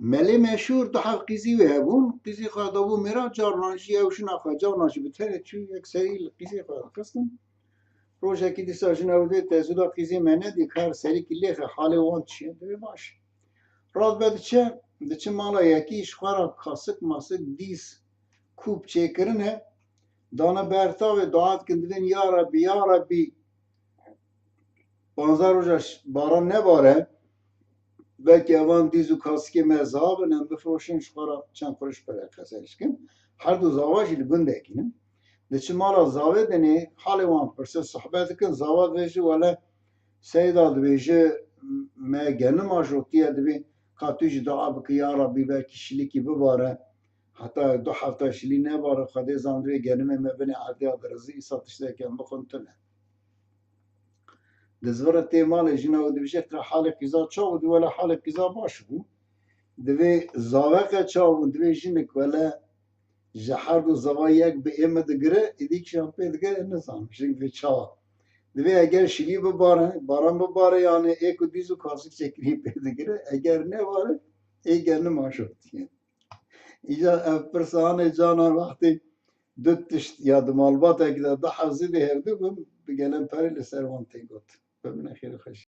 ملی مشهور دو حف قیزی و هبون قیزی خواهد بو میرا جارناشی اوشن آخواه جارناشی بتره چو یک سری قیزی خواهد خستم روشه که دیساشن اوده تزودا قیزی منه دیکار سری کلیه حال وان چیه دوی باش راز بده چه مالا یکیش خواه کاسک ماسک دیس کوب چه کرنه دانا برتا و دعات کندن یا ربی 15 روزش باران نباره belki evan dizu kaske mezabın hem bifroşun şkara çan kuruş para kasarışkin her du zavaş il gundekinin de çimala zave deni halevan perse sohbetikin zavad veji wala seyda veji me genim ajotiye de katuji dua bki ya rabbi belki şiliki bibare hatta du hafta şili ne bare khade zandre genime me beni adiya derzi satıştayken bu kontune دزورة تيمال جنا ودبيجة ترى حالة كذا شاو ودي ولا حالة كذا باشو دبي زاوكة شاو ودبي جنك ولا جحرد زواياك بإما دقرة إديك شامبي دقرة النظام جنك في شاو دبي أجر شلي باران ببارة يعني إيك وديزو كاسك شكلي بدقرة أجر نه بارة أجر نه ما شفتين إذا برسانة جانا وقتي دتشت يا دمالبات أكيد ده حزي ده هردو بقولن فريل سروان تيجوت بمن خير خش